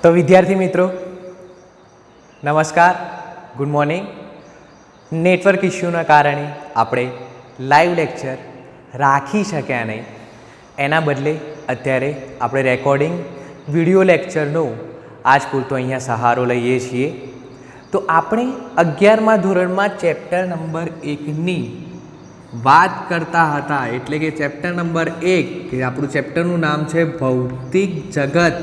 તો વિદ્યાર્થી મિત્રો નમસ્કાર, ગુડ મોર્નિંગ. નેટવર્ક ઇશ્યુના કારણે આપણે લાઈવ લેક્ચર રાખી શક્યા નહીં. એના બદલે અત્યારે આપણે રેકોર્ડિંગ વિડીયો લેક્ચરનો આજ પૂરતો અહીંયા સહારો લઈએ છીએ. તો આપણે 11મા ધોરણમાં ચેપ્ટર નંબર 1ની વાત કરતા હતા, એટલે કે ચેપ્ટર નંબર 1 કે આપણું ચેપ્ટરનું નામ છે ભૌતિક જગત.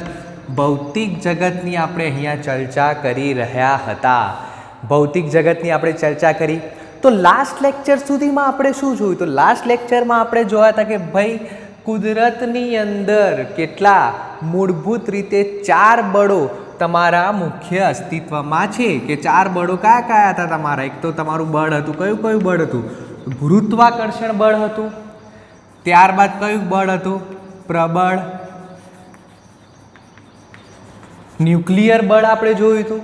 ભૌતિક જગતની આપણે અહીંયા ચર્ચા કરી રહ્યા હતા. ભૌતિક જગતની આપણે ચર્ચા કરી. તો લાસ્ટ લેક્ચર સુધીમાં આપણે શું જોયું? તો લાસ્ટ લેક્ચરમાં આપણે જોયા હતા કે ભાઈ કુદરતની અંદર કેટલા મૂળભૂત રીતે 4 બળો તમારા મુખ્ય અસ્તિત્વમાં છે. કે 4 બળો કયા કયા હતા તમારા? એક તો તમારું બળ હતું. કયું બળ હતું? ગુરુત્વાકર્ષણ બળ હતું. ત્યારબાદ કયું બળ હતું? પ્રબળ. ન્યુક્લિયર બળ આપણે જોયું હતું.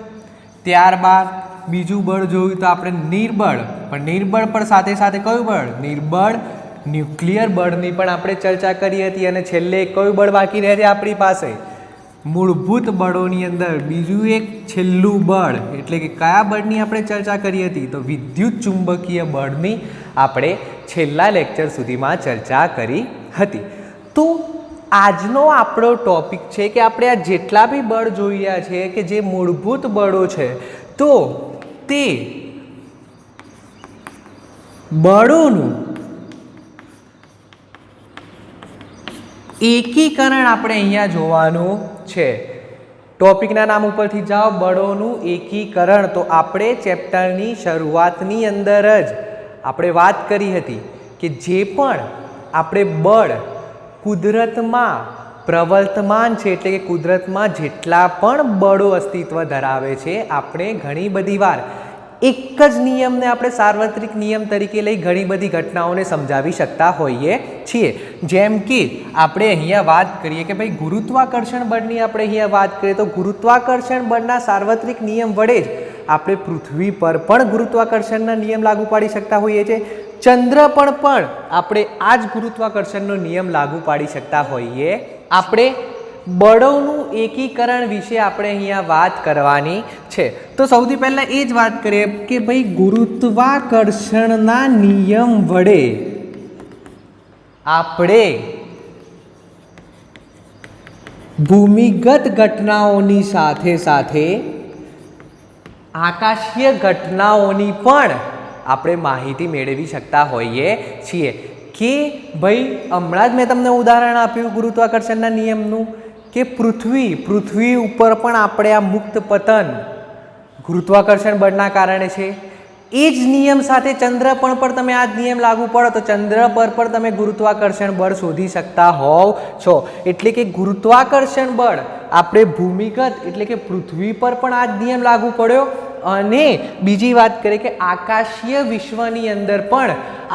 ત્યારબાદ બીજું બળ જોયું તો આપણે નિર્બળ. પણ નિર્બળ પણ સાથે સાથે કયું બળ? નિર્બળ ન્યુક્લિયર બળની પણ આપણે ચર્ચા કરી હતી. અને છેલ્લે કયું બળ બાકી રહે છે આપણી પાસે? મૂળભૂત બળોની અંદર બીજું એક છેલ્લું બળ, એટલે કે કયા બળની આપણે ચર્ચા કરી હતી? તો વિદ્યુત ચુંબકીય બળની આપણે છેલ્લા લેક્ચર સુધીમાં ચર્ચા કરી હતી. તો આજનો આપણો ટોપિક છે કે આપણે આ જેટલા બી બળ જોયા છે કે જે મૂળભૂત બળો છે, તો તે બળોનું એકીકરણ આપણે અહીંયા જોવાનું છે. ટોપિકના નામ ઉપરથી જાઓ, બળોનું એકીકરણ. તો આપણે ચેપ્ટરની શરૂઆતની અંદર જ આપણે વાત કરી હતી કે જે પણ આપણે બળ કુદરતમાં પ્રવર્તમાન છે, એટલે કે કુદરતમાં જેટલા પણ બળો અસ્તિત્વ ધરાવે છે, આપણે ઘણી બધી વાર એક જ નિયમને આપણે સાર્વત્રિક નિયમ તરીકે લઈ ઘણી બધી ઘટનાઓને સમજાવી શકતા હોઈએ છીએ. જેમ કે આપણે અહીંયા વાત કરીએ કે ભાઈ ગુરુત્વાકર્ષણ બળની આપણે અહીંયા વાત કરીએ તો ગુરુત્વાકર્ષણ બળના સાર્વત્રિક નિયમ વડે જ આપણે પૃથ્વી પર પણ ગુરુત્વાકર્ષણના નિયમ લાગુ પાડી શકતા હોઈએ છીએ. ચંદ્ર પર પણ આપણે આ જ ગુરુત્વાકર્ષણનો નિયમ લાગુ પાડી શકતા હોઈએ. આપણે બળોનું એકીકરણ વિશે આપણે અહીંયા વાત કરવાની છે. તો સૌથી પહેલા એ જ વાત કરીએ કે ભાઈ ગુરુત્વાકર્ષણના નિયમ વડે આપણે ભૂમિગત ઘટનાઓની સાથે સાથે આકાશીય ઘટનાઓની પણ આપણે માહિતી મેળવી શકતા હોઈએ છીએ. કે ભાઈ હમણાં જ મેં તમને ઉદાહરણ આપ્યું ગુરુત્વાકર્ષણના નિયમનું કે પૃથ્વી ઉપર પણ આપણે આ મુક્ત પતન ગુરુત્વાકર્ષણ બળના કારણે છે. એ જ નિયમ સાથે ચંદ્ર પર પણ તમે આ જ નિયમ લાગુ પડો તો ચંદ્ર પર પણ તમે ગુરુત્વાકર્ષણ બળ શોધી શકતા હોવ છો. એટલે કે ગુરુત્વાકર્ષણ બળ આપણે ભૂમિગત એટલે કે પૃથ્વી પર પણ આ જ નિયમ લાગુ પડ્યો. અને બીજી વાત કરીએ કે આકાશીય વિશ્વની અંદર પણ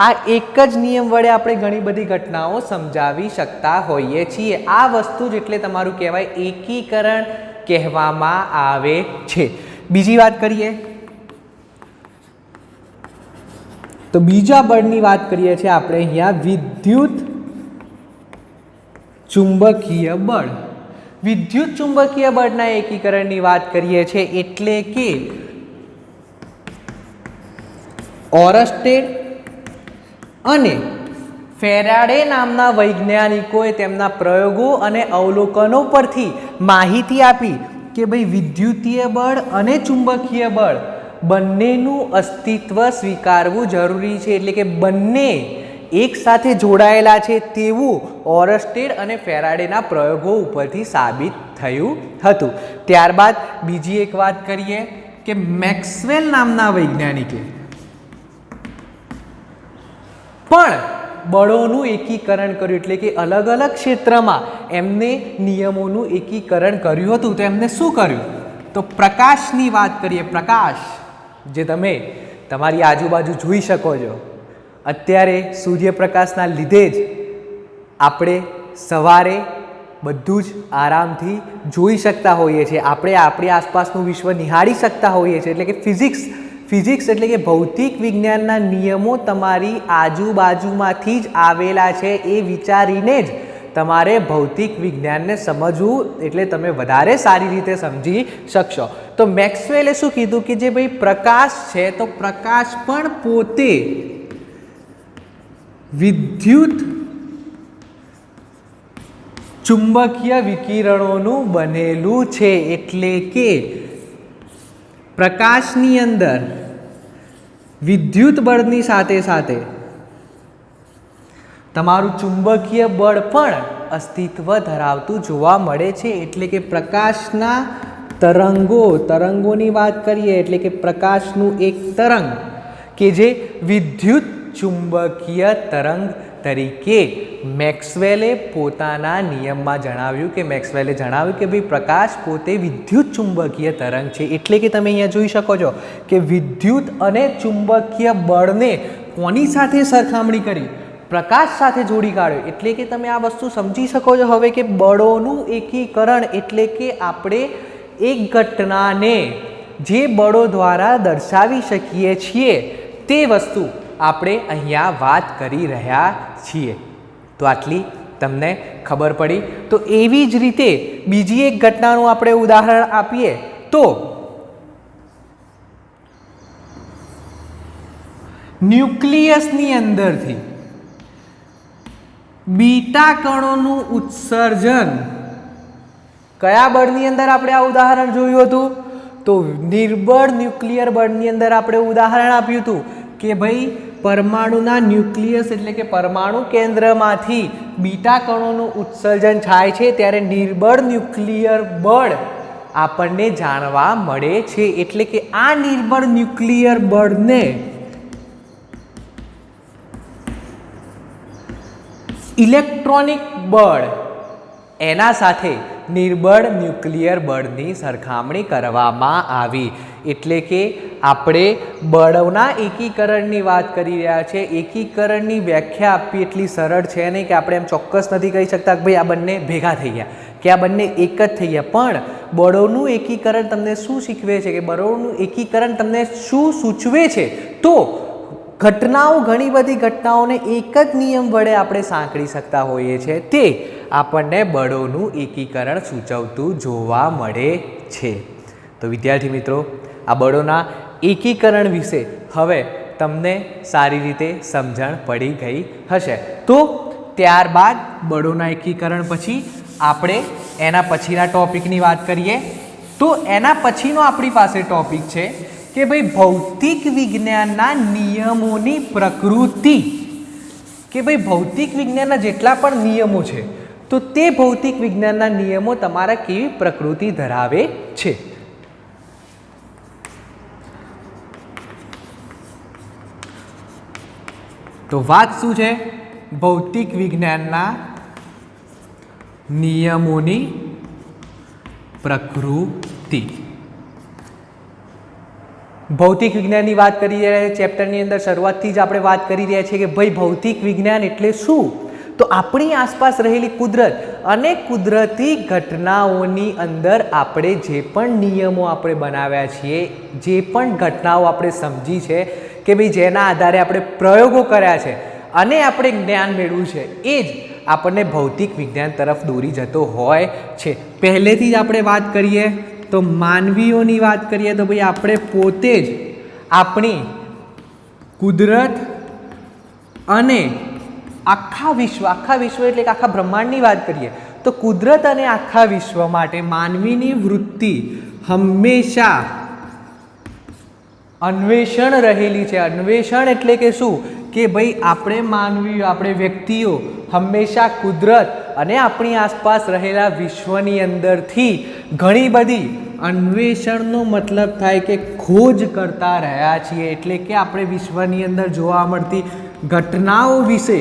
આ એક જ નિયમ વડે આપણે ઘણી બધી ઘટનાઓ સમજાવી શકતા હોઈએ છીએ. આ વસ્તુ જ એટલે તમારું કહેવાય એકીકરણ કહેવામાં આવે છે. બીજી વાત કરીએ તો બીજા બળની વાત કરીએ છીએ આપણે અહીંયા વિદ્યુત ચુંબકીય બળ. વિદ્યુત ચુંબકીય બળના એકીકરણની વાત કરીએ છીએ એટલે કે ઓરસ્ટેડ અને ફેરાડે નામના વૈજ્ઞાનિકોએ તેમના પ્રયોગો અને અવલોકનો પરથી માહિતી આપી કે ભાઈ વિદ્યુતીય બળ અને ચુંબકીય બળ બંનેનું અસ્તિત્વ સ્વીકારવું જરૂરી છે. એટલે કે બંને એક સાથે જોડાયેલા છે તેવું ઓરસ્ટેડ અને ફેરાડેના પ્રયોગો ઉપરથી સાબિત થયું હતું. ત્યારબાદ બીજી એક વાત કરીએ કે મેક્સવેલ નામના વૈજ્ઞાનિકે પણ બળોનું એકીકરણ કર્યું. એટલે કે અલગ અલગ ક્ષેત્રમાં એમને નિયમોનું એકીકરણ કર્યું હતું. તો એમને શું કર્યું? તો પ્રકાશની વાત કરીએ. પ્રકાશ જે તમે તમારી આજુબાજુ જોઈ શકો છો, અત્યારે સૂર્યપ્રકાશના લીધે જ આપણે સવારે બધું જ આરામથી જોઈ શકતા હોઈએ છીએ. આપણે આપણી આસપાસનું વિશ્વ નિહાળી શકતા હોઈએ છીએ. એટલે કે ફિઝિક્સ એટલે કે ભૌતિક વિજ્ઞાનના નિયમો તમારી આજુબાજુમાંથી જ આવેલા છે એ વિચારીને જ તમારે ભૌતિક વિજ્ઞાનને સમજવું એટલે તમે વધારે સારી રીતે સમજી શકશો. તો મેક્સવેલે શું કીધું કે જે ભાઈ પ્રકાશ છે તો પ્રકાશ પણ પોતે વિદ્યુત ચુંબકીય વિકિરણોનું બનેલું છે. એટલે કે પ્રકાશની અંદર વિદ્યુત બળની સાથે સાથે તમારું ચુંબકીય બળ પણ અસ્તિત્વ ધરાવતું જોવા મળે છે. એટલે કે પ્રકાશના તરંગોની વાત કરીએ એટલે કે પ્રકાશનું એક તરંગ કે જે વિદ્યુત ચુંબકીય તરંગ તરીકે મેક્સવેલે પોતાના નિયમમાં જણાવ્યું કે ભાઈ પ્રકાશ પોતે વિદ્યુત ચુંબકીય તરંગ છે. એટલે કે તમે અહીંયા જોઈ શકો છો કે વિદ્યુત અને ચુંબકીય બળને કોની સાથે સરખામણી કરી? પ્રકાશ સાથે જોડી કાઢ્યો. એટલે કે તમે આ વસ્તુ સમજી શકો છો હવે કે બળોનું એકીકરણ એટલે કે આપણે એક ઘટનાને જે બળો દ્વારા દર્શાવી શકીએ છીએ તે વસ્તુ આપણે અહીંયા વાત કરી રહ્યા છીએ. તો આટલી તમને ખબર પડી. તો એવી જ રીતે બીજી એક ઘટનાનું આપણે ઉદાહરણ આપીએ તો ન્યુક્લિયસની અંદરથી બીટા કણોનું ઉત્સર્જન કયા બળની અંદર આપણે આ ઉદાહરણ જોયું હતું? તો નિર્બળ ન્યુક્લિયર બળની અંદર આપણે ઉદાહરણ આપ્યું હતું કે ભાઈ પરમાણુના ન્યુક્લિયસ એટલે કે પરમાણુ કેન્દ્રમાંથી બીટા કણોનું ઉત્સર્જન થાય છે ત્યારે નિર્બળ ન્યુક્લિયર બળ આપણને જાણવા મળે છે. એટલે કે આ નિર્બળ ન્યુક્લિયર બળને ઇલેક્ટ્રોનિક બળ એના સાથે નિર્બળ ન્યુક્લિયર બળની સરખામણી કરવામાં આવી. એટલે કે આપણે બળોના એકીકરણની વાત કરી રહ્યા છે. એકીકરણની વ્યાખ્યા આપવી એટલી સરળ છે નહીં કે આપણે એમ ચોક્કસ નથી કહી શકતા કે ભાઈ આ બંને ભેગા થઈ ગયા કે આ બંને એક જ થઈ ગયા. પણ બળોનું એકીકરણ તમને શું શીખવે છે કે બળોનું એકીકરણ તમને શું સૂચવે છે? તો ઘણી બધી ઘટનાઓને એક જ નિયમ વડે આપણે સાંકળી શકતા હોઈએ છીએ. તે આપણને બળોનું એકીકરણ સૂચવતું જોવા મળે છે. તો વિદ્યાર્થી મિત્રો, આ બળોના એકીકરણ વિશે હવે તમને સારી રીતે સમજણ પડી ગઈ હશે. તો ત્યારબાદ બળોના એકીકરણ પછી આપણે એના પછીના ટોપિકની વાત કરીએ. તો એના પછીનો આપણી પાસે ટોપિક છે કે ભાઈ ભૌતિક વિજ્ઞાનના નિયમોની પ્રકૃતિ. કે ભાઈ ભૌતિક વિજ્ઞાનના જેટલા પણ નિયમો છે તો તે ભૌતિક વિજ્ઞાનના નિયમો તમારા કેવી પ્રકૃતિ ધરાવે છે. તો વાત શું છે? ભૌતિક વિજ્ઞાનના નિયમોની પ્રકૃતિ. ભૌતિક વિજ્ઞાનની વાત કરી રહ્યા છીએ. ચેપ્ટરની અંદર શરૂઆતથી જ આપણે વાત કરી રહ્યા છીએ કે ભાઈ ભૌતિક વિજ્ઞાન એટલે શું? તો આપણી આસપાસ રહેલી કુદરત અને કુદરતી ઘટનાઓની અંદર આપણે જે પણ નિયમો આપણે બનાવ્યા છીએ, જે પણ ઘટનાઓ આપણે સમજી છે કે ભાઈ જેના આધારે આપણે પ્રયોગો કર્યા છે અને આપણે જ્ઞાન મેળવ્યું છે, એ જ આપણને ભૌતિક વિજ્ઞાન તરફ દોરી જતો હોય છે. પહેલેથી જ આપણે વાત કરીએ તો માનવીઓની વાત કરીએ તો ભાઈ આપણે પોતે જ આપણી કુદરત અને આખા વિશ્વ એટલે કે આખા બ્રહ્માંડની વાત કરીએ તો કુદરત અને આખા વિશ્વ માટે માનવીની વૃત્તિ હંમેશા અન્વેષણ રહેલી છે. અન્વેષણ એટલે કે શું? કે ભાઈ આપણે માનવીઓ, આપણે વ્યક્તિઓ હંમેશા કુદરત અને આપણી આસપાસ રહેલા વિશ્વની અંદરથી ઘણી બધી અન્વેષણનો મતલબ થાય કે ખોજ કરતા રહ્યા છીએ. એટલે કે આપણે વિશ્વની અંદર જોવા મળતી ઘટનાઓ વિશે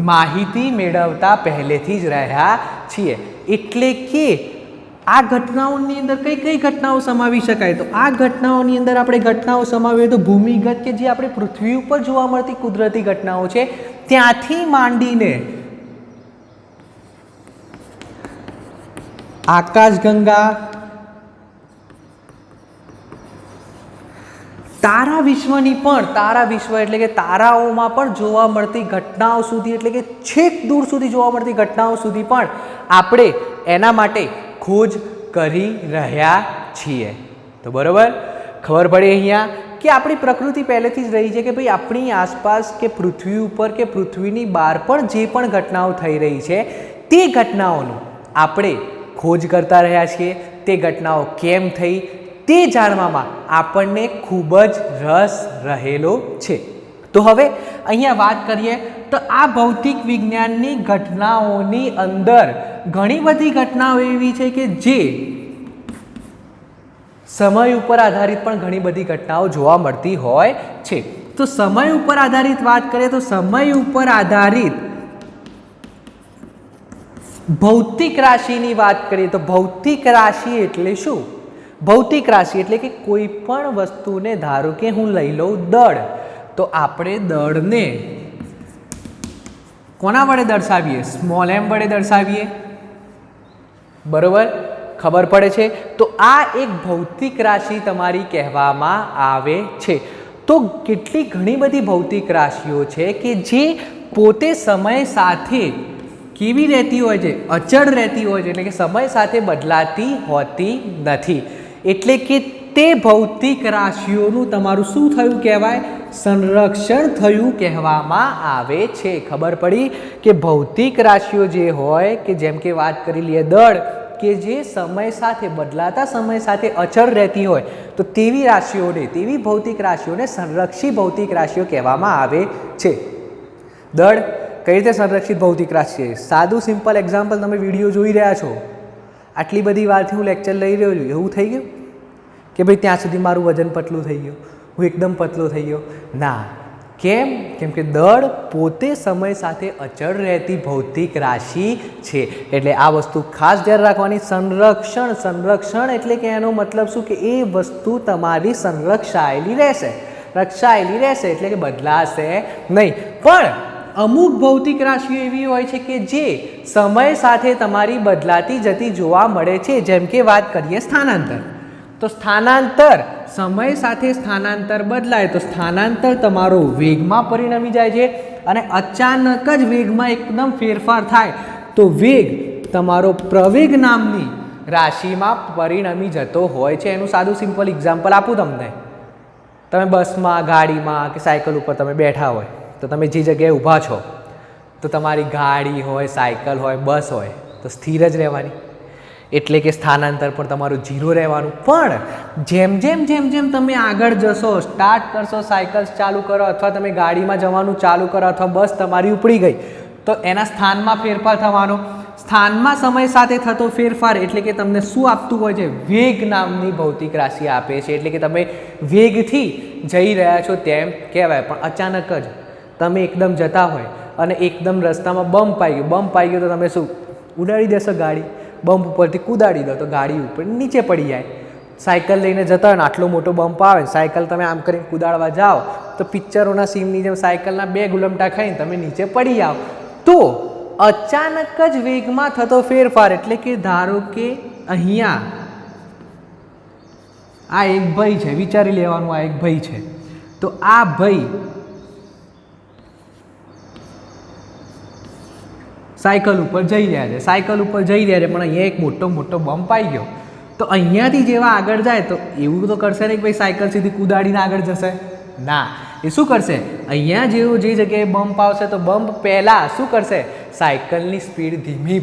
માહિતી મેળવતા પહેલેથી જ રહ્યા છીએ. એટલે કે આ ઘટનાઓની અંદર કઈ કઈ ઘટનાઓ સમાવી શકાય? તો આ ઘટનાઓની અંદર આપણે ઘટનાઓ સમાવીએ તો ભૂમિગત કે જે આપણે પૃથ્વી ઉપર જોવા મળતી કુદરતી ઘટનાઓ છે ત્યાંથી માંડીને આકાશગંગા, તારા વિશ્વ એટલે કે તારાઓમાં પણ જોવા મળતી ઘટનાઓ સુધી એટલે કે છેક દૂર સુધી જોવા મળતી ઘટનાઓ સુધી પણ આપણે એના માટે ખોજ કરી રહ્યા છીએ. તો બરાબર ખબર પડે અહીંયા કે આપણી પ્રકૃતિ પહેલેથી જ રહી છે કે ભાઈ આપણી આસપાસ કે પૃથ્વી ઉપર કે પૃથ્વીની બહાર પણ જે પણ ઘટનાઓ થઈ રહી છે તે ઘટનાઓનું આપણે ખોજ કરતા રહ્યા છીએ. તે ઘટનાઓ કેમ થઈ તે જાણવામાં આપણને ખૂબ જ રસ રહેલો છે. તો હવે અહીંયા વાત કરીએ તો આ ભૌતિક વિજ્ઞાનની ઘટનાઓની અંદર ઘણી બધી ઘટનાઓ એવી છે કે જે સમય ઉપર આધારિત પણ ઘણી બધી ઘટનાઓ જોવા મળતી હોય છે. તો સમય ઉપર આધારિત વાત કરીએ તો સમય ઉપર આધારિત ભૌતિક રાશિની વાત કરીએ તો ભૌતિક રાશિ એટલે શું? ભૌતિક રાશિ એટલે કે કોઈ પણ વસ્તુને ધારો કે હું લઈ લઉં દળ, તો આપણે દળને કોના વડે દર્શાવીએ? સ્મોલ એમ વડે દર્શાવીએ. બરોબર ખબર પડે છે. તો આ એક ભૌતિક રાશિ તમારી કહેવામાં આવે છે. તો કેટલી ઘણી બધી ભૌતિક રાશિઓ છે કે જે પોતે સમય સાથે કેવી રહેતી હોય છે? અચળ રહેતી હોય છે, એટલે કે સમય સાથે બદલાતી હોતી નથી. એટલે કે તે ભૌતિક રાશિઓનું તમારું શું થયું કહેવાય? સંરક્ષણ થયું કહેવામાં આવે છે. ખબર પડી કે ભૌતિક રાશિઓ જે હોય કે જેમ કે વાત કરી લઈએ દળ કે જે સમય સાથે બદલાતા સમય સાથે અચળ રહેતી હોય, તો તેવી રાશિઓને તેવી ભૌતિક રાશિઓને સંરક્ષિત ભૌતિક રાશિઓ કહેવામાં આવે છે. દળ કઈ રીતે સંરક્ષિત ભૌતિક રાશિ છે? સાદું સિમ્પલ એક્ઝામ્પલ, તમે વિડીયો જોઈ રહ્યા છો, આટલી બધી વારથી હું લેક્ચર લઈ રહ્યો છું, એવું થઈ ગયું કે ભાઈ ત્યાં સુધી મારું વજન પતલું થઈ ગયું, હું એકદમ પતલો થઈ ગયો? ના. કેમ? કેમ કે દળ પોતે સમય સાથે અચળ રહેતી ભૌતિક રાશિ છે. એટલે આ વસ્તુ ખાસ ધ્યાન રાખવાની. સંરક્ષણ એટલે કે એનો મતલબ શું કે એ વસ્તુ તમારી રક્ષાયેલી રહેશે એટલે કે બદલાશે નહીં. પણ અમુક ભૌતિક રાશિઓ એવી હોય છે કે જે સમય સાથે તમારી બદલાતી જતી જોવા મળે છે. જેમ કે વાત કરીએ સ્થાનાંતર. તો સ્થાનાંતર સમય સાથે સ્થાનાંતર બદલાય તો સ્થાનાંતર તમારો વેગમાં પરિણમી જાય છે, અને અચાનક જ વેગમાં એકદમ ફેરફાર થાય તો વેગ તમારો પ્રવેગ નામની રાશિમાં પરિણમી જતો હોય છે. એનું સાદું સિમ્પલ એક્ઝામ્પલ આપું તમને. તમે બસમાં, ગાડીમાં કે સાયકલ ઉપર તમે બેઠા હોય, તો તમે જે જગ્યાએ ઊભા છો તો તમારી ગાડી હોય, સાયકલ હોય, બસ હોય તો સ્થિર જ રહેવાની, એટલે કે સ્થાનાંતર પણ તમારું 0 રહેવાનું. પણ જેમ જેમ તમે આગળ જશો, સ્ટાર્ટ કરશો, સાયકલ ચાલુ કરો અથવા તમે ગાડીમાં જવાનું ચાલુ કરો અથવા બસ તમારી ઉપડી ગઈ, તો એના સ્થાનમાં ફેરફાર થવાનો. સ્થાનમાં સમય સાથે થતો ફેરફાર એટલે કે તમને શું આપતું હોય છે? વેગ નામની ભૌતિક રાશિ આપે છે. એટલે કે તમે વેગથી જઈ રહ્યા છો તેમ કહેવાય. પણ અચાનક જ તમે એકદમ જતા હોય અને એકદમ રસ્તામાં બમ્પ આવી ગયો તો તમે શું ઉડાડી દેશો ગાડી? બમ્પ ઉપરથી કૂદાડી દો તો ગાડી ઉપર નીચે પડી જાય. સાયકલ લઈને જતા હોય ને આટલો મોટો બમ્પ આવે, સાયકલ તમે આમ કરીને કૂદાડવા જાઓ તો પિક્ચરોના સીનની જેમ સાયકલના 2 ગુલમટા ખાઈને તમે નીચે પડી જાઓ. તો અચાનક જ વેગમાં થતો ફેરફાર એટલે કે ધારો કે અહીંયા આ એક ભાઈ છે, વિચારી લેવાનું આ એક ભાઈ છે, તો આ ભાઈ સાયકલ ઉપર જઈ રહ્યા છે પણ અહીંયા એક મોટો બમ્પ આવી ગયો. તો અહીંયાથી જેવા આગળ જાય તો એવું તો કરશે નહીં કે ભાઈ સાયકલ સીધી કૂદાડીને આગળ જશે. ના, એ શું કરશે? અહીંયા જેવો જે જગ્યાએ બમ્પ આવશે તો બમ્પ પહેલાં શું કરશે? સાયકલની સ્પીડ ધીમી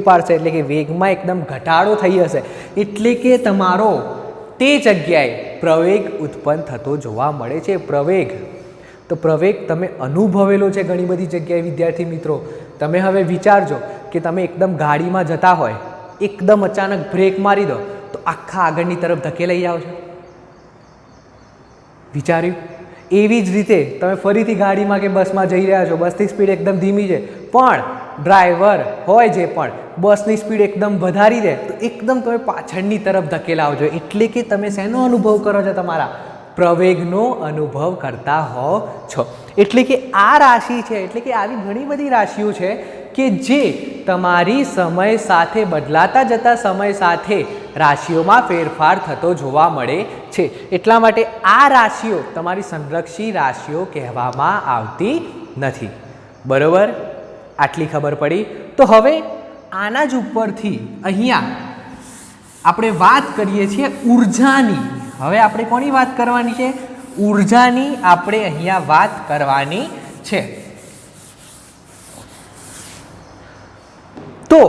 પાડશે. એટલે કે વેગમાં એકદમ ઘટાડો થઈ જશે. એટલે કે તમારો તે જગ્યાએ પ્રવેગ ઉત્પન્ન થતો જોવા મળે છે. તો પ્રવેગ તમે અનુભવેલો છે ઘણી બધી જગ્યાએ. વિદ્યાર્થી મિત્રો, તમે હવે વિચારજો કે તમે એકદમ ગાડીમાં જતા હોય, એકદમ અચાનક બ્રેક મારી દો તો આખા આગળની તરફ ધકેલાઈ જાઓ છો. વિચાર્યું? એવી જ રીતે તમે ફરીથી ગાડીમાં કે બસમાં જઈ રહ્યા છો, બસની સ્પીડ એકદમ ધીમી છે, પણ ડ્રાઈવર હોય જે પણ બસની સ્પીડ એકદમ વધારી દે તો એકદમ તમે પાછળની તરફ ધકેલાવ છો. એટલે કે તમે શેનો અનુભવ કરો છો? તમારા પ્રવેગનો અનુભવ કરતા હો છો. એટલે કે આ રાશિ છે, એટલે કે આવી ઘણી બધી રાશિઓ છે કે જે તમારી સમય સાથે બદલાતા જતા સમય સાથે રાશિઓમાં ફેરફાર થતો જોવા મળે છે. એટલા માટે આ રાશિઓ તમારી સંરક્ષી રાશિઓ કહેવામાં આવતી નથી. બરોબર, આટલી ખબર પડી. તો હવે આના જ ઉપરથી અહીંયા આપણે વાત કરીએ છીએ ઉર્જાની. હવે આપણે કોની વાત કરવાની છે? ઉર્જાની આપણે અહીંયા વાત કરવાની છે. તો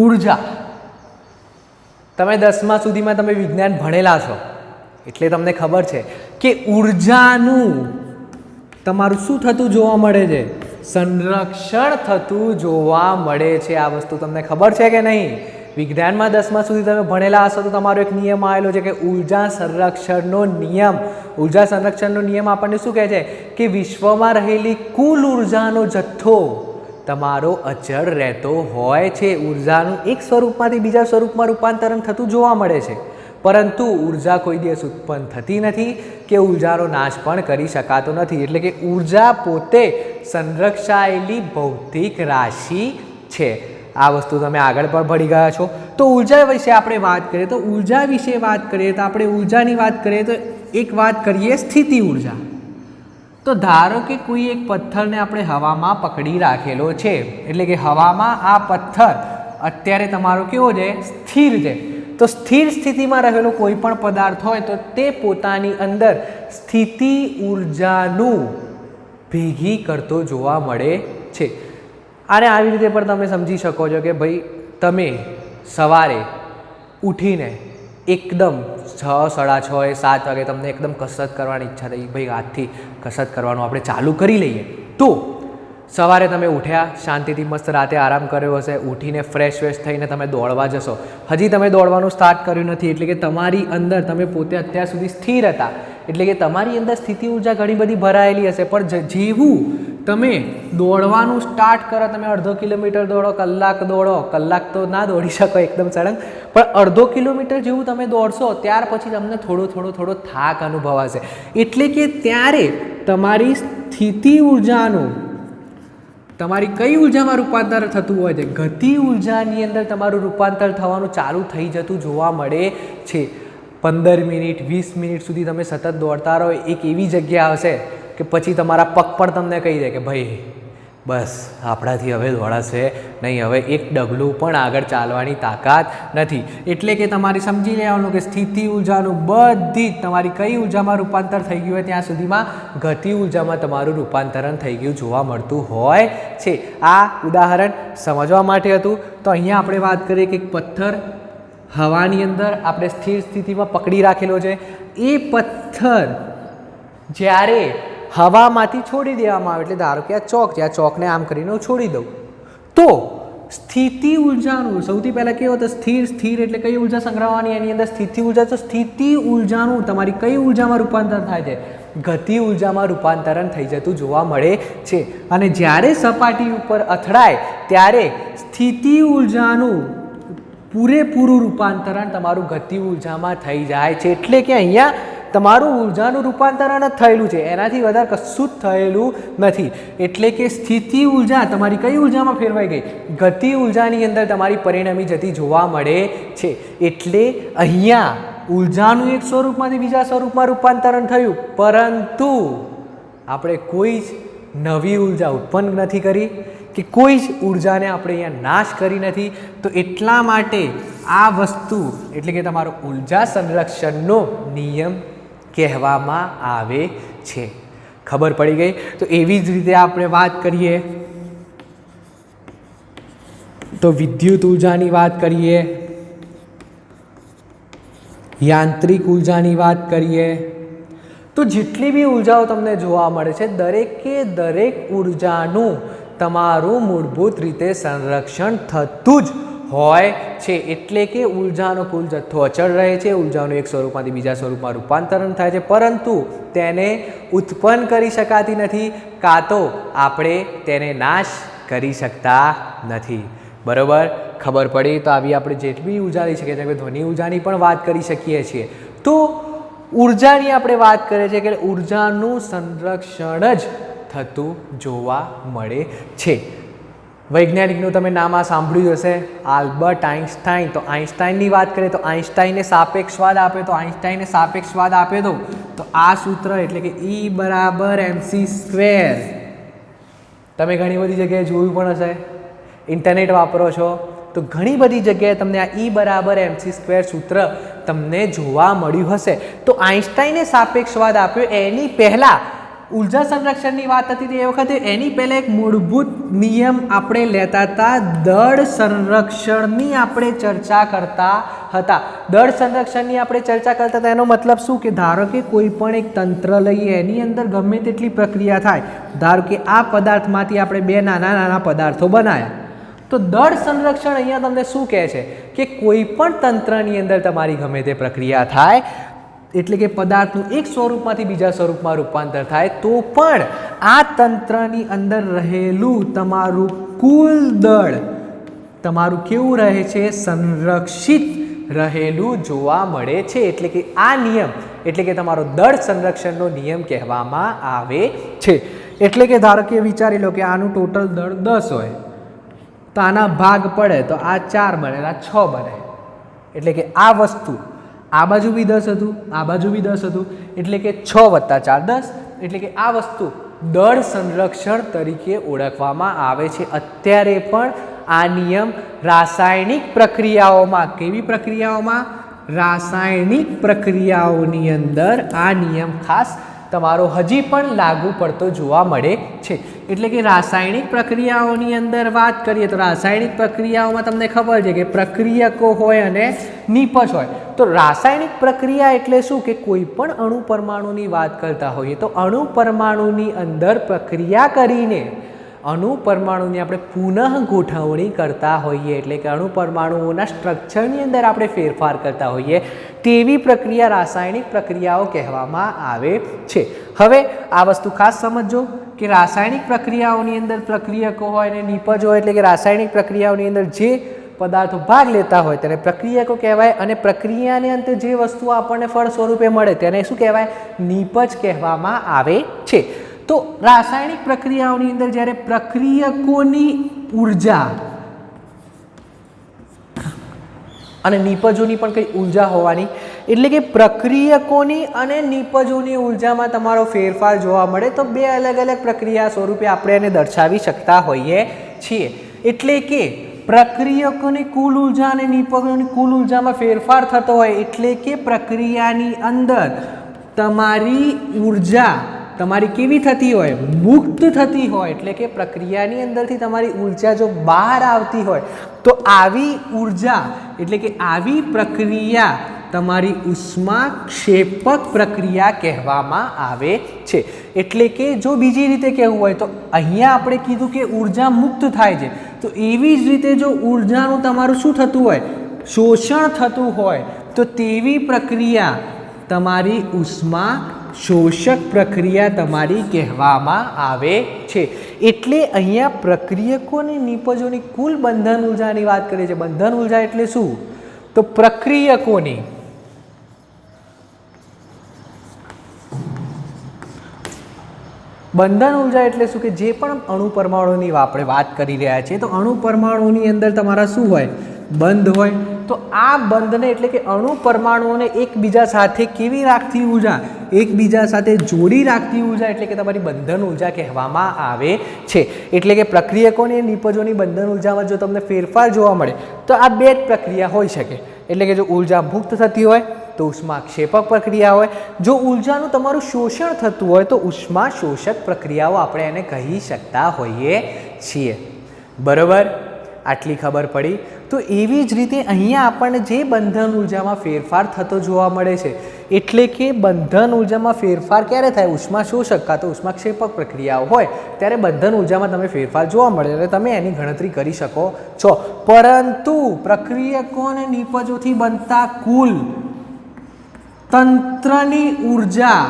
ઉર્જા, તમે 10મા સુધીમાં તમે વિજ્ઞાન ભણેલા છો એટલે તમને ખબર છે કે ઉર્જાનું તમારું શું થતું જોવા મળે છે? સંરક્ષણ થતું જોવા મળે છે. આ વસ્તુ તમને ખબર છે કે નહીં? વિજ્ઞાનમાં 10મા સુધી તમે ભણેલા હશો તો તમારો એક નિયમ આવેલો છે કે ઉર્જા સંરક્ષણનો નિયમ. ઉર્જા સંરક્ષણનો નિયમ આપણને શું કહે છે કે વિશ્વમાં રહેલી કુલ ઉર્જાનો જથ્થો તમારો અચળ રહેતો હોય છે. ઉર્જાનું એક સ્વરૂપમાંથી બીજા સ્વરૂપમાં રૂપાંતરણ થતું જોવા મળે છે, પરંતુ ઉર્જા કોઈ દિવસ ઉત્પન્ન થતી નથી કે ઉર્જાનો નાશ પણ કરી શકાતો નથી. એટલે કે ઉર્જા પોતે સંરક્ષાયેલી ભૌતિક રાશિ છે. આ વસ્તુ તમે આગળ પણ ભણી ગયા છો. તો ઉર્જા વિશે આપણે વાત કરીએ તો ઉર્જા વિશે વાત કરીએ તો આપણે ઉર્જાની વાત કરીએ તો એક વાત કરીએ સ્થિતિ ઉર્જા. તો ધારો કે કોઈ એક પથ્થરને આપણે હવામાં પકડી રાખેલો છે, એટલે કે હવામાં આ પથ્થર અત્યારે તમારો કેવો છે? સ્થિર છે. તો સ્થિર સ્થિતિમાં રહેલો કોઈ પણ પદાર્થ હોય તો તે પોતાની અંદર સ્થિતિ ઉર્જાનું ભેગી કરતો જોવા મળે છે. અને આવી રીતે પણ તમે સમજી શકો છો કે ભાઈ તમે સવારે ઉઠીને એકદમ 6, 6:30, 7 વાગે તમને એકદમ કસરત કરવાની ઈચ્છા થઈ, ભાઈ આજથી કસરત કરવાનું આપણે ચાલુ કરી લઈએ. તો સવારે તમે ઉઠ્યા, શાંતિથી મસ્ત રાતે આરામ કર્યો હશે, ઉઠીને ફ્રેશ થઈને તમે દોડવા જશો. હજી તમે દોડવાનું સ્ટાર્ટ કર્યું નથી, એટલે કે તમારી અંદર તમે પોતે અત્યાર સુધી સ્થિર હતા, એટલે કે તમારી અંદર સ્થિતિ ઉર્જા ઘણી બધી ભરાયેલી હશે. પણ જેવું તમે દોડવાનું સ્ટાર્ટ કરો, તમે અડધો કિલોમીટર દોડો, કલાક દોડો, કલાક તો ના દોડી શકો એકદમ સડન, પણ અડધો કિલોમીટર જેવું તમે દોડશો ત્યાર પછી તમને થોડો થાક અનુભવાશે. એટલે કે ત્યારે તમારી સ્થિતિ ઉર્જાનું તમારી કઈ ઉર્જામાં રૂપાંતર થતું હોય છે? ગતિ ઉર્જાની અંદર તમારું રૂપાંતર થવાનું ચાલુ થઈ જતું જોવા મળે છે. 15 મિનિટ 20 મિનિટ સુધી તમે સતત દોડતા રહો, એક એવી જગ્યા હશે કે પછી તમારા પગ પણ તમને કહી દે કે ભાઈ બસ આપણાથી હવે દોડાશે નહીં, હવે એક ડગલું પણ આગળ ચાલવાની તાકાત નથી. એટલે કે તમારે સમજી લેવાનું કે સ્થિતિ ઉર્જાનું બધી જ તમારી કઈ ઉર્જામાં રૂપાંતર થઈ ગયું હોય ત્યાં સુધીમાં ગતિ ઉર્જામાં તમારું રૂપાંતરણ થઈ ગયું જોવા મળતું હોય છે. આ ઉદાહરણ સમજવા માટે હતું. તો અહીંયા આપણે વાત કરીએ કે પથ્થર હવાની અંદર આપણે સ્થિર સ્થિતિમાં પકડી રાખેલો છે. એ પથ્થર જ્યારે હવામાંથી છોડી દેવામાં આવે, એટલે ધારો કે આ ચોક છે, આ ચોકને આમ કરીને હું છોડી દઉં, તો સ્થિતિ ઉર્જાનું સૌથી પહેલાં કેવું હતું? સ્થિર એટલે કઈ ઉર્જા સંગ્રહવાની? એની અંદર સ્થિતિ ઉર્જા. તો સ્થિતિ ઉર્જાનું તમારી કઈ ઉર્જામાં રૂપાંતર થાય છે? ગતિ ઉર્જામાં રૂપાંતરણ થઈ જતું જોવા મળે છે. અને જ્યારે સપાટી ઉપર અથડાય ત્યારે સ્થિતિ ઉર્જાનું પૂરેપૂરું રૂપાંતરણ તમારું ગતિ ઉર્જામાં થઈ જાય છે. એટલે કે અહીંયા તમારું ઉર્જાનું રૂપાંતરણ જ થયેલું છે, એનાથી વધારે કશું જ થયેલું નથી. એટલે કે સ્થિતિ ઉર્જા તમારી કઈ ઉર્જામાં ફેરવાઈ ગઈ? ગતિ ઉર્જાની અંદર તમારી પરિણમી જતી જોવા મળે છે. એટલે અહીંયા ઉર્જાનું એક સ્વરૂપમાંથી બીજા સ્વરૂપમાં રૂપાંતરણ થયું, પરંતુ આપણે કોઈ જ નવી ઉર્જા ઉત્પન્ન નથી કરી કે કોઈ જ ઉર્જાને આપણે અહીંયા નાશ કરી નથી. તો એટલા માટે આ વસ્તુ એટલે કે તમારો ઉર્જા સંરક્ષણનો નિયમ કહેવામાં આવે છે. ખબર પડી ગઈ? તો એવી જ રીતે આપણે વાત કરીએ તો વિદ્યુત ઉર્જાની વાત કરીએ, યાંત્રિક ઉર્જાની વાત કરીએ, તો જેટલી બી ઉર્જાઓ તમને જોવા મળે છે દરેકે દરેક ઉર્જાનું તમારું મૂળભૂત રીતે સંરક્ષણ થતું જ હોય છે. એટલે કે ઉર્જાનો કુલ જથ્થો અચળ રહે છે, ઉર્જાનું એક સ્વરૂપમાંથી બીજા સ્વરૂપમાં રૂપાંતરણ થાય છે, પરંતુ તેને ઉત્પન્ન કરી શકાતી નથી, કાં તો આપણે તેને નાશ કરી શકતા નથી. બરાબર, ખબર પડી. તો આવી આપણે જેટલી ઉર્જા લઈ શકીએ છીએ, ધ્વનિ ઉર્જાની પણ વાત કરી શકીએ છીએ. તો ઉર્જાની આપણે વાત કરીએ છીએ કે ઉર્જાનું સંરક્ષણ જ થતું જોવા મળે છે. વૈજ્ઞાનિકનું તમે નામ આ સાંભળ્યું હશે, આલ્બર્ટ આઇન્સ્ટાઈન. તો આઇન્સ્ટાઈનની વાત કરીએ તો આઇન્સ્ટાઈને સાપેક્ષવાદ આપ્યો. તો આઇન્સ્ટાઈને સાપેક્ષવાદ આપ્યો તો આ સૂત્ર એટલે કે E = mc². તમે ઘણી બધી જગ્યાએ જોયું પણ હશે, ઇન્ટરનેટ વાપરો છો તો ઘણી બધી જગ્યાએ તમને આ E = mc² સૂત્ર તમને જોવા મળ્યું હશે. તો આઇન્સ્ટાઈને સાપેક્ષવાદ આપ્યો. એની પહેલાં ઉર્જા સંરક્ષણની વાત હતી તે વખતે એની પહેલાં એક મૂળભૂત નિયમ આપણે લેતા હતા, દળ સંરક્ષણની આપણે ચર્ચા કરતા હતા. દળ સંરક્ષણની આપણે ચર્ચા કરતા હતા એનો મતલબ શું કે ધારો કે કોઈ પણ એક તંત્ર લઈએ, એની અંદર ગમે તેટલી પ્રક્રિયા થાય. ધારો કે આ પદાર્થમાંથી આપણે બે નાના નાના પદાર્થો બનાવ્યા, તો દળ સંરક્ષણ અહીંયા તમને શું કહે છે કે કોઈ પણ તંત્રની અંદર તમારી ગમે તે પ્રક્રિયા થાય, એટલે કે પદાર્થનું એક સ્વરૂપમાંથી બીજા સ્વરૂપમાં રૂપાંતર થાય, તો પણ આ તંત્રની અંદર રહેલું તમારું કુલ દળ તમારું કેવું રહે છે? સંરક્ષિત રહેલું જોવા મળે છે. એટલે કે આ નિયમ એટલે કે તમારો દળ સંરક્ષણનો નિયમ કહેવામાં આવે છે. એટલે કે ધારો કે વિચારી લો કે આનું ટોટલ દળ 10 હોય, તો આના ભાગ પડે તો આ 4 બને, આ 6 બને. એટલે કે આ વસ્તુ આ બાજુ બી 10 હતું, આ બાજુ બી 10 હતું, એટલે કે 6 + 4 10. એટલે કે આ વસ્તુ દળ સંરક્ષણ તરીકે ઓળખવામાં આવે છે. અત્યારે પણ આ નિયમ રાસાયણિક પ્રક્રિયાઓમાં, કેવી પ્રક્રિયાઓમાં? રાસાયણિક પ્રક્રિયાઓની અંદર આ નિયમ ખાસ તમારો હજી પણ લાગુ પડતો જોવા મળે છે. એટલે કે રાસાયણિક પ્રક્રિયાઓની અંદર વાત કરીએ તો રાસાયણિક પ્રક્રિયાઓમાં તમને ખબર છે કે પ્રક્રિયકો હોય અને નિપજ હોય. તો રાસાયણિક પ્રક્રિયા એટલે શું કે કોઈ પણ અણુ પરમાણુની વાત કરતા હોઈએ તો અણુ પરમાણુની અંદર પ્રક્રિયા કરીને અણુ પરમાણુની આપણે પુનઃ ગોઠવણી કરતા હોઈએ, એટલે કે અણુ પરમાણુઓના સ્ટ્રક્ચરની અંદર આપણે ફેરફાર કરતા હોઈએ, તેવી પ્રક્રિયા રાસાયણિક પ્રક્રિયાઓ કહેવામાં આવે છે. હવે આ વસ્તુ ખાસ સમજો કે રાસાયણિક પ્રક્રિયાઓની અંદર પ્રક્રિયકો હોય અને નિપજ હોય, એટલે કે રાસાયણિક પ્રક્રિયાઓની અંદર જે પદાર્થો ભાગ લેતા હોય તેને પ્રક્રિયકો કહેવાય, અને પ્રક્રિયાની અંતે જે વસ્તુઓ આપણને ફળ સ્વરૂપે મળે તેને શું કહેવાય? નિપજ કહેવામાં આવે છે. તો રાસાયણિક પ્રક્રિયાઓની અંદર જ્યારે પ્રક્રિયકોની ઉર્જા અને નિપજોની પણ કઈ ઉર્જા હોવાની, એટલે કે પ્રક્રિયકોની અને નિપજોની ઉર્જામાં તમારો ફેરફાર જોવા મળે તો બે અલગ અલગ પ્રક્રિયા સ્વરૂપે આપણે એને દર્શાવી શકતા હોઈએ છીએ. એટલે કે પ્રક્રિયકોની કુલ ઉર્જા અને નિપજોની કુલ ઉર્જામાં ફેરફાર થતો હોય, એટલે કે પ્રક્રિયાની અંદર તમારી ઉર્જા તમારી કેવી થતી હોય? મુક્ત થતી હોય. એટલે કે પ્રક્રિયાની અંદરથી તમારી ઉર્જા જો બહાર આવતી હોય તો આવી ઉર્જા એટલે કે આવી પ્રક્રિયા તમારી ઉષ્માક્ષેપક પ્રક્રિયા કહેવામાં આવે છે. એટલે કે જો બીજી રીતે કહેવું હોય તો અહીંયા આપણે કીધું કે ઉર્જા મુક્ત થાય છે, તો એવી જ રીતે જો ઉર્જાનું તમારું શું થતું હોય? શોષણ થતું હોય, તો તેવી પ્રક્રિયા તમારી ઉષ્મા શોષક પ્રક્રિયા તમારી કહેવામાં આવે છે. એટલે અહીંયા પ્રક્રિયકો અને નિપજોની કુલ બંધન ઉર્જાની વાત કરીએ છીએ. બંધન ઉર્જા એટલે શું? તો પ્રક્રિયકોની બંધન ઉર્જા એટલે શું કે જે પણ અણુ પરમાણુની આપણે વાત કરી રહ્યા છીએ, તો અણુ પરમાણુની અંદર તમારા શું હોય? બંધ હોય. તો આ બંધને એટલે કે અણુ પરમાણુઓને એકબીજા સાથે કેવી રાખતી ઉર્જા? એકબીજા સાથે જોડી રાખતી ઉર્જા એટલે કે તમારી બંધન ઉર્જા કહેવામાં આવે છે. એટલે કે પ્રક્રિયકોની અને નિપજોની બંધન ઉર્જામાં જો તમને ફેરફાર જોવા મળે તો આ બે જ પ્રક્રિયા હોઈ શકે. એટલે કે જો ઉર્જા મુક્ત થતી હોય તો ઉષ્માક્ષેપક પ્રક્રિયા હોય, જો ઉર્જાનું તમારું શોષણ થતું હોય તો ઉષ્મા શોષક પ્રક્રિયાઓ આપણે એને કહી શકતા હોઈએ છીએ. બરાબર, આટલી ખબર પડી. તો એવી જ રીતે અહીંયા આપણને જે બંધન ઉર્જામાં ફેરફાર થતો જોવા મળે છે, એટલે કે બંધન ઉર્જામાં ફેરફાર ક્યારે થાય? ઉષ્મા શોષક કાં તો ઉષ્માક્ષેપક પ્રક્રિયાઓ હોય ત્યારે બંધન ઉર્જામાં તમે ફેરફાર જોવા મળે એટલે તમે એની ગણતરી કરી શકો છો. પરંતુ પ્રક્રિયકો અને નિપજોથી બનતા કુલ તંત્રની ઉર્જા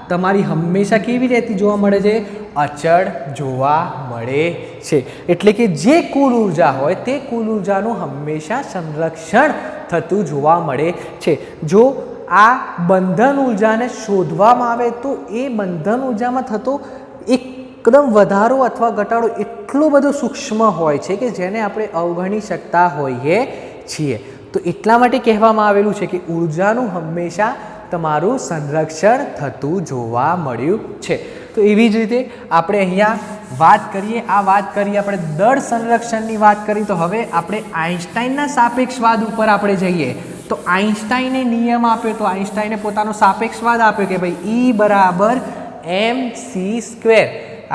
તમારી હંમેશા કેવી રહેતી જોવા મળે છે? અચળ જોવા મળે છે. એટલે કે જે કુલ ઉર્જા હોય તે કુલ ઉર્જાનું હંમેશા સંરક્ષણ થતું જોવા મળે છે. જો આ બંધન ઉર્જાને શોધવામાં આવે તો એ બંધન ઉર્જામાં થતો એકદમ વધારો અથવા ઘટાડો એટલો બધો સૂક્ષ્મ હોય છે કે જેને આપણે અવગણી શકતા હોઈએ છીએ. તો એટલા માટે કહેવામાં આવેલું છે કે ઉર્જાનું હંમેશા તમારું સંરક્ષણ થતું જોવા મળ્યું છે. તો એવી જ રીતે આપણે અહીંયા વાત કરીએ, આ વાત કરી આપણે દળ સંરક્ષણની વાત કરી. તો હવે આપણે આઈન્સ્ટાઈનના સાપેક્ષવાદ ઉપર આપણે જઈએ. તો આઈન્સ્ટાઈને નિયમ આપ્યો, તો આઈન્સ્ટાઈને પોતાનો સાપેક્ષવાદ આપ્યો કે ભાઈ E બરાબર mc².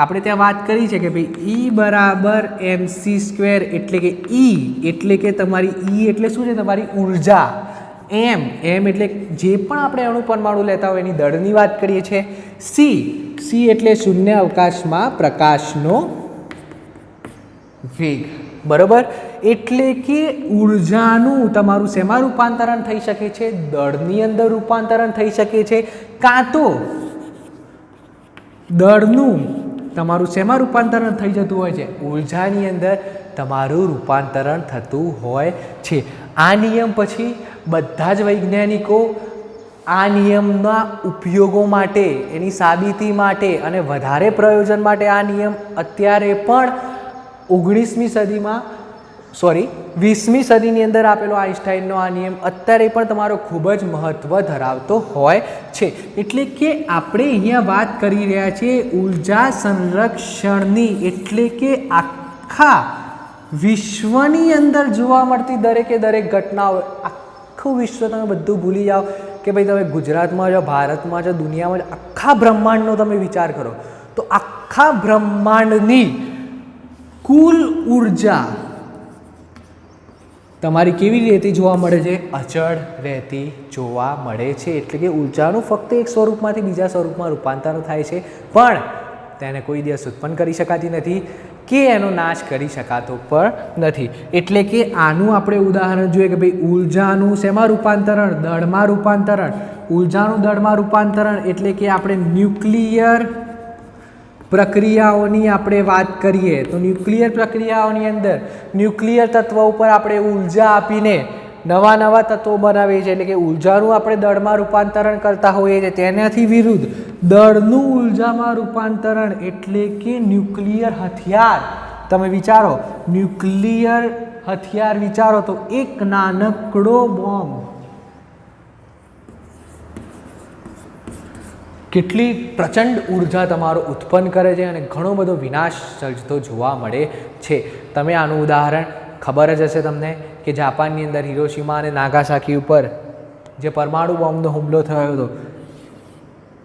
આપણે ત્યાં વાત કરી છે કે ભાઈ E બરાબર mc². એટલે કે E એટલે કે તમારી E એટલે શું છે? તમારી ઉર્જા. m એટલે જે પણ આપણે અણુ પરમાણુ લેતા હોય એની દળની વાત કરીએ છીએ. c એટલે શૂન્ય અવકાશમાં પ્રકાશનો વેગ. બરોબર. એટલે કે ઉર્જાનું તમારું શેમાં રૂપાંતરણ થઈ શકે છે? દળની અંદર રૂપાંતરણ થઈ શકે છે, કાં તો દળનું તમારું શેમાં રૂપાંતરણ થઈ જતું હોય છે? ઉર્જાની અંદર તમારું રૂપાંતરણ થતું હોય છે. આ નિયમ પછી બધા જ વૈજ્ઞાનિકો આ નિયમના ઉપયોગો માટે, એની સાબિતી માટે અને વધારે પ્રયોજન માટે આ નિયમ અત્યારે પણ 20મી સદીની અંદર આપેલો આઈન્સ્ટાઈનનો આ નિયમ અત્યારે પણ તમારો ખૂબ જ મહત્ત્વ ધરાવતો હોય છે. એટલે કે આપણે અહીંયા વાત કરી રહ્યા છીએ ઉર્જા સંરક્ષણની. એટલે કે આખા વિશ્વની અંદર જોવા મળતી દરેકે દરેક ઘટનાઓ, આખું વિશ્વ તમે બધું ભૂલી જાઓ કે ભાઈ તમે ગુજરાતમાં છો, ભારતમાં છો, દુનિયામાં છો, આખા બ્રહ્માંડનો તમે વિચાર કરો તો આખા બ્રહ્માંડની કુલ ઉર્જા તમારી કેવી રહેતી જોવા મળે છે? અચળ રહેતી જોવા મળે છે. એટલે કે ઉર્જાનું ફક્ત એક સ્વરૂપમાંથી બીજા સ્વરૂપમાં રૂપાંતર થાય છે, પણ તેને કોઈ દિવસ ઉત્પન્ન કરી શકાતી નથી કે એનો નાશ કરી શકાતો પણ નથી. એટલે કે આનું આપણે ઉદાહરણ જોઈએ કે ભાઈ ઉર્જાનું શેમાં રૂપાંતરણ? દળમાં રૂપાંતરણ. ઉર્જાનું દળમાં રૂપાંતરણ એટલે કે આપણે ન્યુક્લિયર પ્રક્રિયાઓની આપણે વાત કરીએ તો ન્યુક્લિયર પ્રક્રિયાઓની અંદર ન્યુક્લિયર તત્વ ઉપર આપણે ઉર્જા આપીને નવા નવા તત્વો બનાવીએ છીએ. એટલે કે ઉર્જાનું આપણે દળમાં રૂપાંતરણ કરતા હોઈએ છીએ. તેનાથી વિરુદ્ધ દળનું ઉર્જામાં રૂપાંતરણ એટલે કે ન્યુક્લિયર હથિયાર. તમે વિચારો, ન્યુક્લિયર હથિયાર વિચારો તો એક નાનકડો બોમ્બ કેટલી પ્રચંડ ઉર્જા તમારો ઉત્પન્ન કરે છે અને ઘણો બધો વિનાશ સર્જતો જોવા મળે છે. તમે આનું ઉદાહરણ ખબર જ હશે તમને કે જાપાનની અંદર હિરોશીમા અને નાગાસાકી ઉપર જે પરમાણુ બોમ્બનો હુમલો થયો હતો,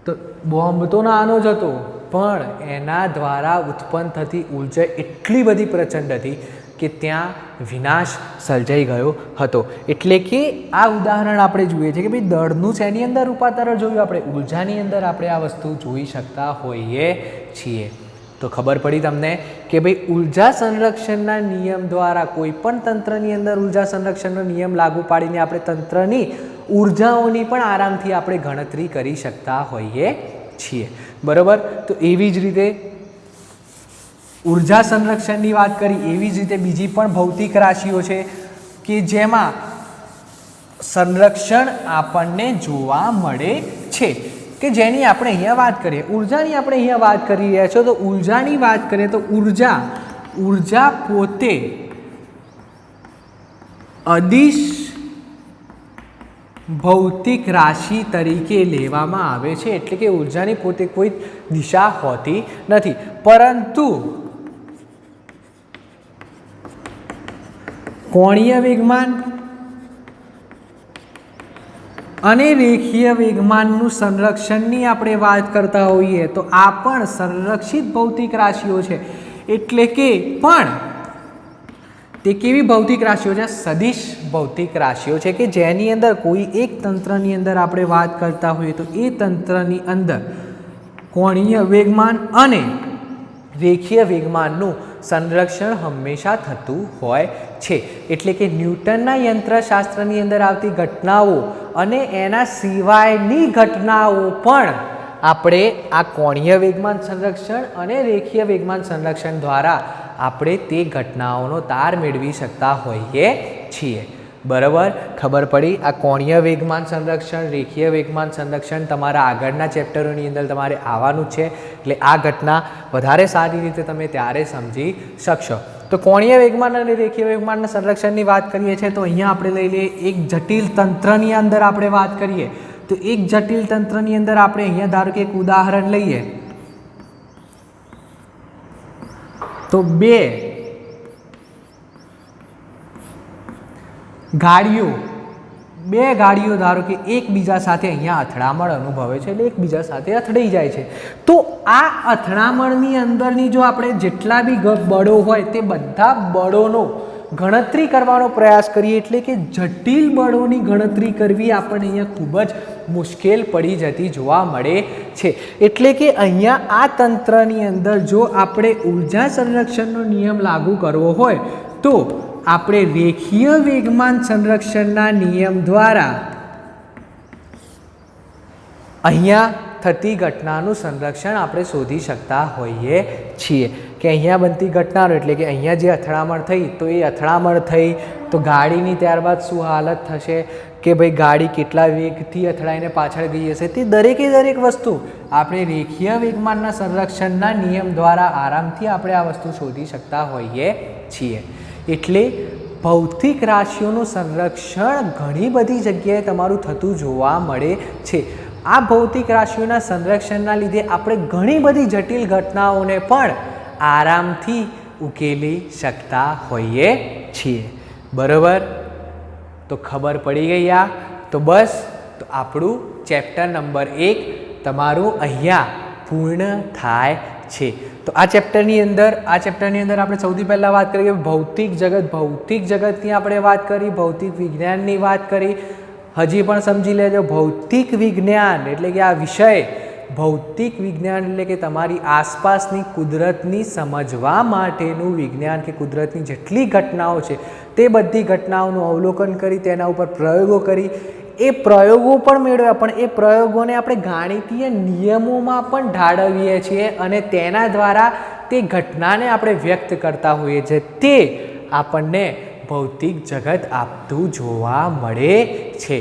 તો બોમ્બ તો નાનો જ હતો પણ એના દ્વારા ઉત્પન્ન થતી ઉર્જા એટલી બધી પ્રચંડ હતી કે ત્યાં વિનાશ સર્જાઈ ગયો હતો. એટલે કે આ ઉદાહરણ આપણે જોઈએ છે કે ભાઈ દળનું શેની અંદર રૂપાંતરણ જોયું? આપણે ઉર્જાની અંદર આપણે આ વસ્તુ જોઈ શકતા હોઈએ છીએ. તો ખબર પડી તમને કે ભાઈ ઉર્જા સંરક્ષણના નિયમ દ્વારા કોઈ પણ તંત્રની અંદર ઉર્જા સંરક્ષણનો નિયમ લાગુ પાડીને આપણે તંત્રની ઉર્જાઓની પણ આરામથી આપણે ગણતરી કરી શકતા હોઈએ છીએ. બરાબર. તો એવી જ રીતે ઉર્જા સંરક્ષણની વાત કરી, એવી જ રીતે બીજી પણ ભૌતિક રાશિઓ છે કે જેમાં સંરક્ષણ આપણને જોવા મળે છે કે જેની આપણે અહીંયા વાત કરીએ. ઉર્જાની આપણે અહીંયા વાત કરી રહ્યા છો તો ઉર્જાની વાત કરીએ તો ઉર્જા પોતે અદિશ ભૌતિક રાશિ તરીકે લેવામાં આવે છે. એટલે કે ઉર્જાની પોતે કોઈ દિશા હોતી નથી, પરંતુ કોણીય વેગમાન અને રેખીય વેગમાનનું સંરક્ષણની આપણે વાત કરતા હોઈએ તો આ પણ સંરક્ષિત ભૌતિક રાશિઓ છે. એટલે કે પણ તે કેવી ભૌતિક રાશિઓ છે? સદિશ ભૌતિક રાશિઓ છે કે જેની અંદર કોઈ એક તંત્રની અંદર આપણે વાત કરતા હોઈએ તો એ તંત્રની અંદર કોણીય વેગમાન અને રેખીય વેગમાનનું સંરક્ષણ હંમેશા થતું હોય છે. એટલે કે ન્યૂટનના યંત્રશાસ્ત્રની અંદર આવતી ઘટનાઓ અને એના સિવાયની ઘટનાઓ પણ આપણે આ કોણીય વેગમાન સંરક્ષણ અને રેખીય વેગમાન સંરક્ષણ દ્વારા આપણે તે ઘટનાઓનો તાર મેળવી શકતા હોઈએ છીએ. બરાબર, ખબર પડી? આ કોણીય વેગમાન સંરક્ષણ, રેખીય વેગમાન સંરક્ષણ તમારા આગળના ચેપ્ટરોની અંદર તમારે આવવાનું છે, એટલે આ ઘટના વધારે સારી રીતે તમે ત્યારે સમજી શકશો. તો કોણીય વેગમાન અને રેખીય વેગમાનના સંરક્ષણની વાત કરીએ છીએ તો અહીંયા આપણે લઈ લઈએ એક જટિલ તંત્રની અંદર આપણે વાત કરીએ તો એક જટિલ તંત્રની અંદર આપણે અહીંયા ધારો કે એક ઉદાહરણ લઈએ તો બે ગાડીઓ ધારો કે એકબીજા સાથે અહીંયા અથડામણ અનુભવે છે, એટલે એકબીજા સાથે અથડાઈ જાય છે. તો આ અથડામણની અંદરની જો આપણે જેટલા બી બળો હોય તે બધા બળોનો ગણતરી કરવાનો પ્રયાસ કરીએ, એટલે કે જટિલ બળોની ગણતરી કરવી આપણને અહીંયા ખૂબ જ મુશ્કેલ પડી જતી જોવા મળે છે. એટલે કે અહીંયા આ તંત્રની અંદર જો આપણે ઉર્જા સંરક્ષણનો નિયમ લાગુ કરવો હોય તો આપણે રેખીય વેગમાન સંરક્ષણના નિયમ દ્વારા અહીંયા થતી ઘટનાનું સંરક્ષણ આપણે શોધી શકતા હોઈએ છીએ. કે અહીંયા બનતી ઘટનાઓ એટલે કે અહીંયા જે અથડામણ થઈ તો એ અથડામણ થઈ તો ગાડીની ત્યારબાદ શું હાલત થશે કે ભાઈ ગાડી કેટલા વેગથી અથડાઈને પાછળ ગઈ હશે, તે દરેકે દરેક વસ્તુ આપણે રેખીય વેગમાનના સંરક્ષણના નિયમ દ્વારા આરામથી આપણે આ વસ્તુ શોધી શકતા હોઈએ છીએ. એટલે ભૌતિક રાશિઓનું સંરક્ષણ ઘણી બધી જગ્યાએ તમારું થતું જોવા મળે છે. આ ભૌતિક રાશિઓના સંરક્ષણના લીધે આપણે ઘણી બધી જટિલ ઘટનાઓને પણ આરામથી ઉકેલી શકતા હોઈએ છીએ. બરાબર, તો ખબર પડી ગઈ આ? તો બસ, તો આપણું ચેપ્ટર નંબર 1 તમારું અહીંયા પૂર્ણ થાય છે. તો આ ચેપ્ટરની અંદર આપણે સૌથી પહેલાં વાત કરીએ ભૌતિક જગતની આપણે વાત કરી, ભૌતિક વિજ્ઞાનની વાત કરી. હજી પણ સમજી લેજો, ભૌતિક વિજ્ઞાન એટલે કે આ વિષય ભૌતિક વિજ્ઞાન એટલે કે તમારી આસપાસની કુદરતની સમજવા માટેનું વિજ્ઞાન કે કુદરતની જેટલી ઘટનાઓ છે તે બધી ઘટનાઓનું અવલોકન કરી, તેના ઉપર પ્રયોગો કરી, એ પ્રયોગો પણ મેળવ્યા, પણ એ પ્રયોગોને આપણે ગાણિતીય નિયમોમાં પણ ઢાળવીએ છીએ અને તેના દ્વારા તે ઘટનાને આપણે વ્યક્ત કરતા હોઈએ છીએ. તે આપણને ભૌતિક જગત આપતું જોવા મળે છે.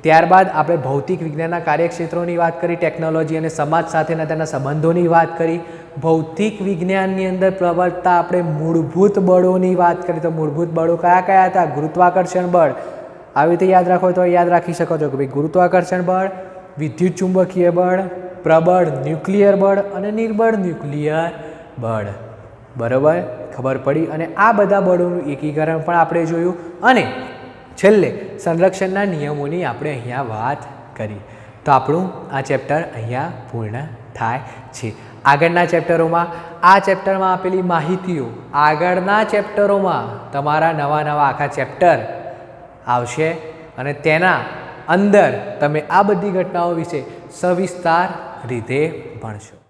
ત્યારબાદ આપણે ભૌતિક વિજ્ઞાનના કાર્યક્ષેત્રોની વાત કરી, ટેકનોલોજી અને સમાજ સાથેના તેના સંબંધોની વાત કરી. ભૌતિક વિજ્ઞાનની અંદર પ્રવર્તતા આપણે મૂળભૂત બળોની વાત કરી. તો મૂળભૂત બળો કયા કયા હતા? ગુરુત્વાકર્ષણ બળ. આવી રીતે યાદ રાખો તો યાદ રાખી શકો છો કે ભાઈ ગુરુત્વાકર્ષણ બળ, વિદ્યુત ચુંબકીય બળ, પ્રબળ ન્યુક્લિયર બળ અને નિર્બળ ન્યુક્લિયર બળ. બરાબર, ખબર પડી? અને આ બધા બળોનું એકીકરણ પણ આપણે જોયું અને છેલ્લે સંરક્ષણના નિયમોની આપણે અહીંયા વાત કરી. તો આપણું આ ચેપ્ટર અહીંયા પૂર્ણ થાય છે. આગળના ચેપ્ટરોમાં આ ચેપ્ટરમાં આપેલી માહિતીઓ આગળના ચેપ્ટરોમાં તમારા નવા આખા ચેપ્ટર આવશે અને તેના અંદર તમે આ બધી ઘટનાઓ વિશે સવિસ્તાર રીતે ભણશો.